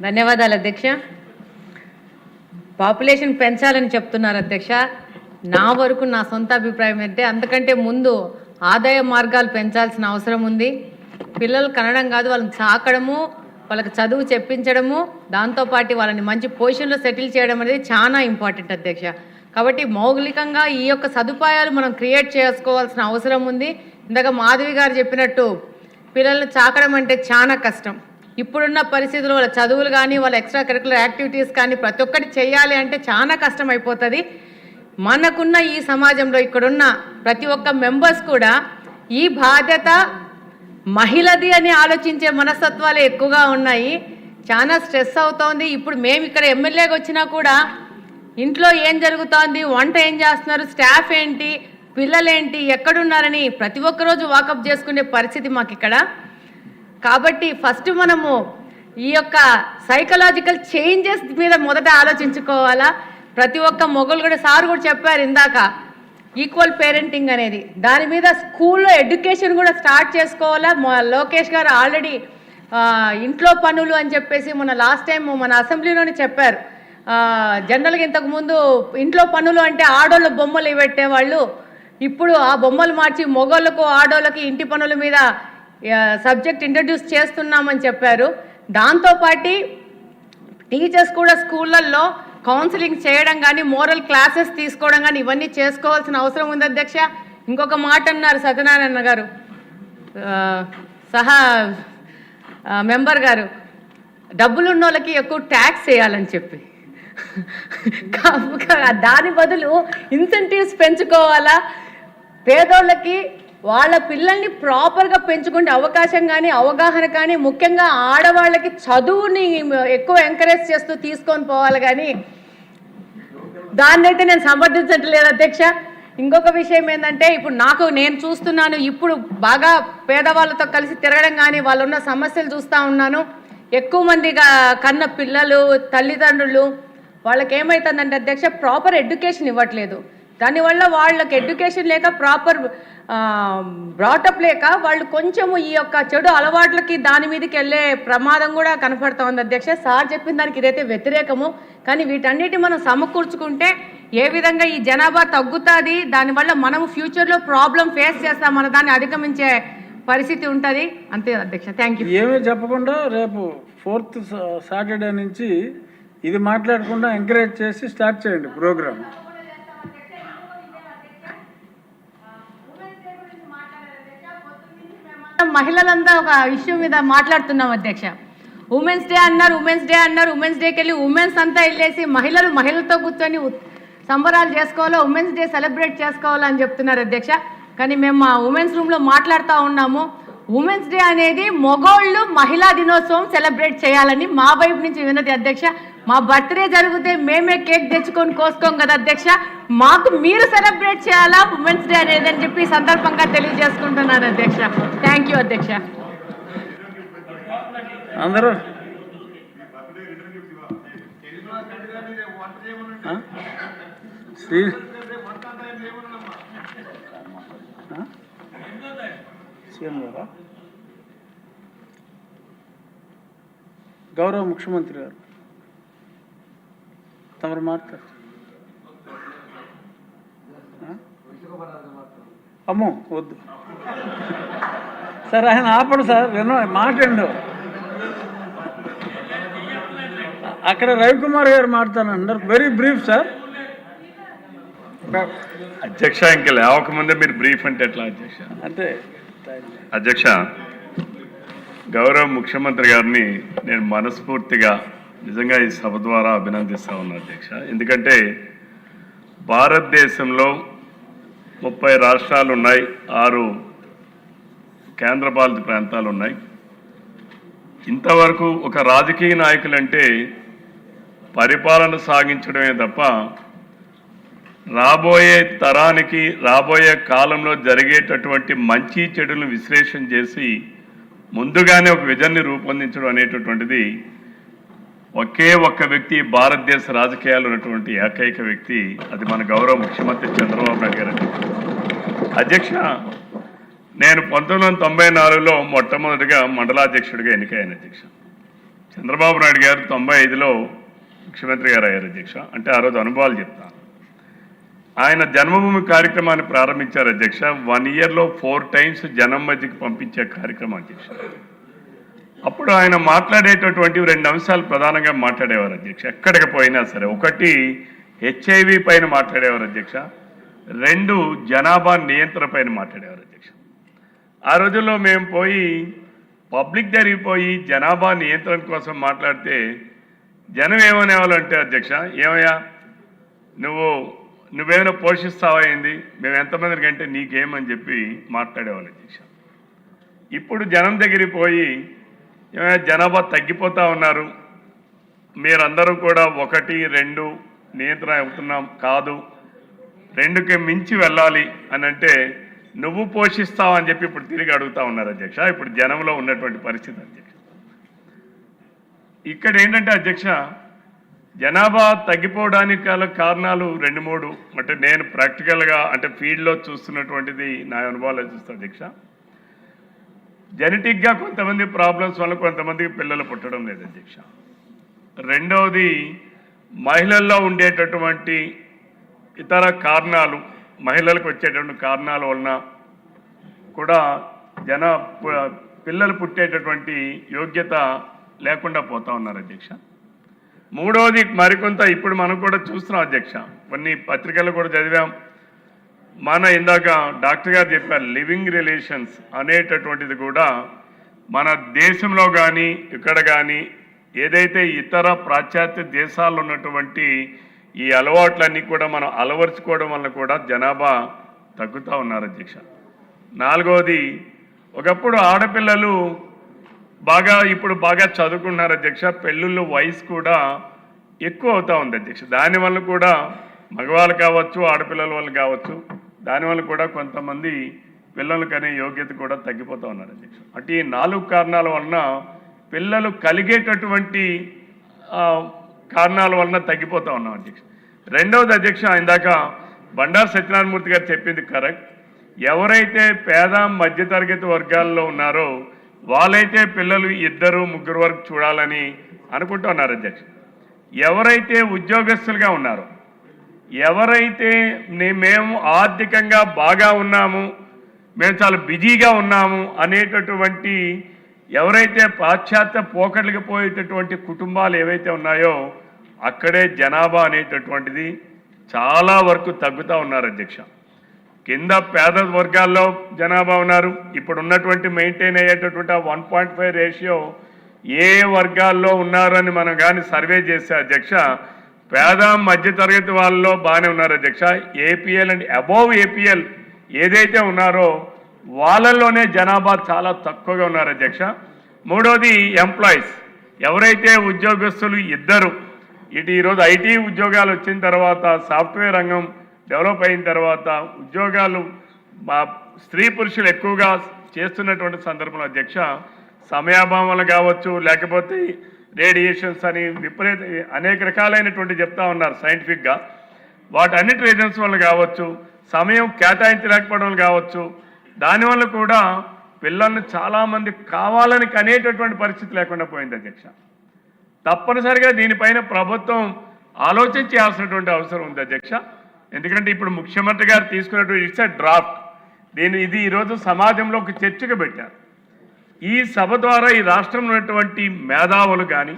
ధన్యవాదాలు అధ్యక్ష. పాపులేషన్ పెంచాలని చెప్తున్నారు అధ్యక్ష. నా వరకు నా సొంత అభిప్రాయం అంటే అంతకంటే ముందు ఆదాయ మార్గాలు పెంచాల్సిన అవసరం ఉంది. పిల్లలు కనడం కాదు, వాళ్ళని సాకడము, వాళ్ళకి చదువు చెప్పించడము, దాంతోపాటు వాళ్ళని మంచి పొజిషన్లో సెటిల్ చేయడం అనేది చాలా ఇంపార్టెంట్ అధ్యక్ష. కాబట్టి మౌలికంగా ఈ యొక్క సదుపాయాలు మనం క్రియేట్ చేసుకోవాల్సిన అవసరం ఉంది. ఇందాక మాధవి గారు చెప్పినట్టు పిల్లల్ని చాకడం అంటే చాలా కష్టం. ఇప్పుడున్న పరిస్థితుల్లో వాళ్ళ చదువులు కానీ వాళ్ళ ఎక్స్ట్రా కరికులర్ యాక్టివిటీస్ కానీ ప్రతి ఒక్కటి చేయాలి అంటే చాలా కష్టం అయిపోతుంది. మనకున్న ఈ సమాజంలో ఇక్కడున్న ప్రతి ఒక్క మెంబర్స్ కూడా ఈ బాధ్యత మహిళది అని ఆలోచించే మనస్తత్వాలు ఎక్కువగా ఉన్నాయి. చాలా స్ట్రెస్ అవుతోంది. ఇప్పుడు మేము ఇక్కడ ఎమ్మెల్యేగా వచ్చినా కూడా ఇంట్లో ఏం జరుగుతోంది, వంట ఏం చేస్తున్నారు, స్టాఫ్ ఏంటి, పిల్లలేంటి, ఎక్కడున్నారని ప్రతి ఒక్కరోజు వాకప్ చేసుకునే పరిస్థితి మాకు ఇక్కడ. కాబట్టి ఫస్ట్ మనము ఈ యొక్క సైకలాజికల్ చేంజెస్ మీద మొదట ఆలోచించుకోవాలా. ప్రతి ఒక్క మొగలు కూడా సార్ కూడా చెప్పారు ఇందాక ఈక్వల్ పేరెంటింగ్ అనేది, దాని మీద స్కూల్లో ఎడ్యుకేషన్ కూడా స్టార్ట్ చేసుకోవాలా. లోకేష్ గారు ఆల్రెడీ ఇంట్లో పనులు అని చెప్పేసి మన లాస్ట్ టైం మన అసెంబ్లీలోనే చెప్పారు. జనరల్గా ఇంతకుముందు ఇంట్లో పనులు అంటే ఆడోళ్ళ బొమ్మలు పెట్టేవాళ్ళు, ఇప్పుడు ఆ బొమ్మలు మార్చి మొగోళ్ళకు ఆడోళ్ళకి ఇంటి పనుల మీద సబ్జెక్ట్ ఇంట్రడ్యూస్ చేస్తున్నామని చెప్పారు. దాంతోపాటు టీచర్స్ కూడా స్కూళ్ళల్లో కౌన్సిలింగ్ చేయడం కానీ మోరల్ క్లాసెస్ తీసుకోవడం కానీ ఇవన్నీ చేసుకోవాల్సిన అవసరం ఉంది అధ్యక్ష. ఇంకొక మాట అన్నారు సత్యనారాయణ గారు, సహా మెంబర్ గారు, డబ్బులు ఉన్న వాళ్ళకి ఎక్కువ ట్యాక్స్ వేయాలని చెప్పి, దాని బదులు ఇన్సెంటివ్స్ పెంచుకోవాలా. పేదోళ్ళకి వాళ్ళ పిల్లల్ని ప్రాపర్గా పెంచుకునే అవకాశం కానీ అవగాహన కానీ, ముఖ్యంగా ఆడవాళ్ళకి చదువుని ఎక్కువ ఎంకరేజ్ చేస్తూ తీసుకొని పోవాలి. కానీ దాన్నైతే నేను సమర్థించట్లేదు అధ్యక్ష. ఇంకొక విషయం ఏంటంటే ఇప్పుడు నేను చూస్తున్నాను, ఇప్పుడు బాగా పేదవాళ్ళతో కలిసి తిరగడం కానీ వాళ్ళు ఉన్న సమస్యలు చూస్తూ ఉన్నాను. ఎక్కువ మందిగా కన్న పిల్లలు, తల్లిదండ్రులు, వాళ్ళకి ఏమవుతుందంటే అధ్యక్ష ప్రాపర్ ఎడ్యుకేషన్ ఇవ్వట్లేదు. దానివల్ల వాళ్ళకి ఎడ్యుకేషన్ లేక ప్రాపర్ బ్రాటప్ లేక వాళ్ళు కొంచెము ఈ యొక్క చెడు అలవాట్లకి దాని మీదకి వెళ్ళే ప్రమాదం కూడా కనపడుతూ ఉంది అధ్యక్ష. సార్ చెప్పిన దానికి ఇదైతే వ్యతిరేకము. కానీ వీటన్నిటి మనం సమకూర్చుకుంటే ఏ విధంగా ఈ జనాభా తగ్గుతుంది, దానివల్ల మనం ఫ్యూచర్లో ప్రాబ్లం ఫేస్ చేస్తాం, మన దాన్ని అధిగమించే పరిస్థితి ఉంటుంది. అంతే అధ్యక్ష. Thank you. ఏమీ చెప్పకుండా రేపు 4th సాటర్డే నుంచి ఇది మాట్లాడకుండా ఎంకరేజ్ చేసి స్టార్ట్ చేయండి ప్రోగ్రామ్. మహిళలంతా ఒక ఇష్యూ మీద మాట్లాడుతున్నాం అధ్యక్ష. ఉమెన్స్ డే అన్నారు, ఉమెన్స్ డేకి వెళ్ళి ఉమెన్స్ అంతా వెళ్ళేసి మహిళలతో కూర్చొని సంబరాలు చేసుకోవాలో, ఉమెన్స్ డే సెలబ్రేట్ చేసుకోవాలో అని చెప్తున్నారు అధ్యక్ష. కానీ మేము మా ఉమెన్స్ రూమ్లో మాట్లాడుతూ ఉన్నాము, ఉమెన్స్ డే అనేది మగోళ్ళు మహిళా దినోత్సవం సెలబ్రేట్ చేయాలని మా వైపు నుంచి విన్నది అధ్యక్ష. మా బర్త్డే జరిగితే మేమే కేక్ తెచ్చుకొని కోసుకోం కదా అధ్యక్ష, మాకు మీరు సెలబ్రేట్ చేయాలా ఉమెన్స్ డే అనేది అని చెప్పి సందర్భంగా తెలియజేసుకుంటున్నాను అధ్యక్ష. థ్యాంక్ యూ అధ్యక్ష. అందరూ గౌరవ ముఖ్యమంత్రి గారు తమరు మాట్లాడు. అమ్మో వద్దు సార్, ఆయన ఆపడు సార్, వినో మాట్లాడు. అక్కడ రవికుమార్ గారు మాట్లాడుతున్నారు. Very brief sir. అధ్యక్ష, ఇంకా లేవకముందే మీరు బ్రీఫ్ అంటే ఎట్లా అధ్యక్ష? అంటే అధ్యక్ష, గౌరవ ముఖ్యమంత్రి గారిని నేను మనస్ఫూర్తిగా నిజంగా ఈ సభ ద్వారా అభినందిస్తా ఉన్నాను అధ్యక్ష. ఎందుకంటే భారతదేశంలో 30 రాష్ట్రాలు ఉన్నాయి, 6 కేంద్రపాలిత ప్రాంతాలు ఉన్నాయి. ఇంతవరకు ఒక రాజకీయ నాయకులంటే పరిపాలన సాగించడమే తప్ప రాబోయే తరానికి రాబోయే కాలంలో జరిగేటటువంటి మంచి చెడులను విశ్లేషణ చేసి ముందుగానే ఒక విజన్ని రూపొందించడం అనేటటువంటిది ఒకే ఒక్క వ్యక్తి భారతదేశ రాజకీయాల్లో ఉన్నటువంటి ఏకైక వ్యక్తి, అది మన గౌరవ ముఖ్యమంత్రి చంద్రబాబు నాయుడు గారు. అధ్యక్ష, నేను 1994లో మొట్టమొదటిగా మండలాధ్యక్షుడిగా ఎన్నికయ్యాను అధ్యక్ష. చంద్రబాబు నాయుడు గారు 95లో ముఖ్యమంత్రి గారు అయ్యారు అధ్యక్ష. అంటే ఆ రోజు అనుభవాలు చెప్తాను. ఆయన జన్మభూమి కార్యక్రమాన్ని ప్రారంభించారు అధ్యక్ష. 1 ఇయర్లో 4 టైమ్స్ జనం మధ్యకి పంపించే కార్యక్రమం అధ్యక్ష. అప్పుడు ఆయన మాట్లాడేటటువంటి 2 అంశాలు ప్రధానంగా మాట్లాడేవారు అధ్యక్ష. ఎక్కడికి పోయినా సరే, ఒకటి HIV పైన మాట్లాడేవారు అధ్యక్ష, 2 జనాభా నియంత్రణ పైన మాట్లాడేవారు అధ్యక్ష. ఆ రోజుల్లో మేము పోయి పబ్లిక్ జరిగిపోయి జనాభా నియంత్రణ కోసం మాట్లాడితే జనం ఏమనేవాళ్ళు అంటే అధ్యక్ష, ఏమయ్యా నువ్వేమైనా పోషిస్తావా అయింది, మేము ఎంతమందికి అంటే నీకేమని చెప్పి మాట్లాడేవాళ్ళు అధ్యక్ష. ఇప్పుడు జనం దగ్గరికి పోయి ఏమైనా జనాభా తగ్గిపోతూ ఉన్నారు, మీరందరూ కూడా 1, 2 నియంత్రణ అవుతున్నాం కాదు, 2కి మించి వెళ్ళాలి అని అంటే నువ్వు పోషిస్తావు అని చెప్పి ఇప్పుడు తిరిగి అడుగుతా ఉన్నారు అధ్యక్ష. ఇప్పుడు జనంలో ఉన్నటువంటి పరిస్థితి అధ్యక్ష. ఇక్కడ ఏంటంటే అధ్యక్ష, జనాభా తగ్గిపోవడానికి గల కారణాలు 2, 3 అంటే నేను ప్రాక్టికల్గా అంటే ఫీల్డ్లో చూస్తున్నటువంటిది నా అనుభవాలు చూస్తాను అధ్యక్ష. జెనెటిక్గా కొంతమంది ప్రాబ్లమ్స్ వల్ల కొంతమందికి పిల్లలు పుట్టడం లేదు అధ్యక్ష. రెండవది మహిళల్లో ఉండేటటువంటి ఇతర కారణాలు, మహిళలకు వచ్చేటువంటి కారణాల వలన కూడా పిల్లలు పుట్టేటటువంటి యోగ్యత లేకుండా పోతా ఉన్నారు అధ్యక్ష. మూడవది మరికొంత ఇప్పుడు మనం కూడా చూస్తున్నాం అధ్యక్ష, కొన్ని పత్రికలు కూడా చదివాం. ఇందాక డాక్టర్ గారు చెప్పారు, లివింగ్ రిలేషన్స్ అనేటటువంటిది కూడా మన దేశంలో కానీ ఇక్కడ కానీ ఏదైతే ఇతర పాశ్చాత్య దేశాల్లో ఉన్నటువంటి ఈ అలవాట్లన్నీ కూడా మనం అలవరుచుకోవడం వల్ల కూడా జనాభా తగ్గుతూ ఉన్నారు అధ్యక్ష. నాలుగవది, ఒకప్పుడు ఆడపిల్లలు ఇప్పుడు బాగా చదువుకున్నారు అధ్యక్ష, పెళ్ళిళ్ళ వయసు కూడా ఎక్కువ అవుతూ ఉంది అధ్యక్ష. దానివల్ల కూడా మగవాళ్ళు కావచ్చు, ఆడపిల్లల వాళ్ళు కావచ్చు, దానివల్ల కూడా కొంతమంది పిల్లలకు అనే యోగ్యత కూడా తగ్గిపోతూ ఉన్నారు అధ్యక్ష. అంటే ఈ 4 కారణాల వలన పిల్లలు కలిగేటటువంటి కారణాల వలన తగ్గిపోతూ ఉన్నాం అధ్యక్ష. రెండవది అధ్యక్ష, ఇందాక బండారు సత్యనారాయణమూర్తి గారు చెప్పింది కరెక్ట్. ఎవరైతే పేద మధ్యతరగతి వర్గాల్లో ఉన్నారో వాళ్ళైతే పిల్లలు 2, 3 వరకు చూడాలని అనుకుంటున్నారు అధ్యక్ష. ఎవరైతే ఉద్యోగస్తులుగా ఉన్నారో, ఎవరైతే మేము ఆర్థికంగా బాగా ఉన్నాము, మేము చాలా బిజీగా ఉన్నాము అనేటటువంటి ఎవరైతే పాశ్చాత్య పోకట్లకి పోయేటటువంటి కుటుంబాలు ఏవైతే ఉన్నాయో అక్కడే జనాభా అనేటటువంటిది చాలా వరకు తగ్గుతూ ఉన్నారు అధ్యక్ష. కింద పేద వర్గాల్లో జనాభా ఉన్నారు. ఇప్పుడు ఉన్నటువంటి మెయింటైన్ అయ్యేటటువంటి 1.5 రేషియో ఏ వర్గాల్లో ఉన్నారని మనం కానీ సర్వే చేస్తే అధ్యక్ష, పేద మధ్యతరగతి వాళ్ళలో బాగానే ఉన్నారు అధ్యక్ష. ఏపీఎల్ అండ్ అబోవ్ ఏపీఎల్ ఏదైతే ఉన్నారో వాళ్ళల్లోనే జనాభా చాలా తక్కువగా ఉన్నారు అధ్యక్ష. మూడోది ఎంప్లాయీస్, ఎవరైతే ఉద్యోగస్తులు 2 ఈరోజు ఐటీ ఉద్యోగాలు వచ్చిన తర్వాత, సాఫ్ట్వేర్ రంగం డెవలప్ అయిన తర్వాత ఉద్యోగాలు స్త్రీ పురుషులు ఎక్కువగా చేస్తున్నటువంటి సందర్భంలో అధ్యక్ష, సమయాభావం వల్ల కావచ్చు, లేకపోతే రేడియేషన్స్ అని అనేక రకాలైనటువంటి చెప్తా ఉన్నారు సైంటిఫిక్గా, వాటన్నిటి రీజన్స్ వల్ల కావచ్చు, సమయం కేటాయించలేకపోవడం వల్ల కావచ్చు, దానివల్ల కూడా పిల్లల్ని చాలామంది కావాలని కనేటటువంటి పరిస్థితి లేకుండా పోయింది అధ్యక్ష. తప్పనిసరిగా దీనిపైన ప్రభుత్వం ఆలోచించాల్సినటువంటి అవసరం ఉంది అధ్యక్ష. ఎందుకంటే ఇప్పుడు ముఖ్యమంత్రి గారు తీసుకున్నటువంటి ఇట్స్ ఎ డ్రాఫ్ట్, ఇది ఈరోజు సమాజంలో ఒక చర్చకు పెట్టారు. ఈ సభ ద్వారా ఈ రాష్ట్రంలో ఉన్నటువంటి మేధావులు కానీ,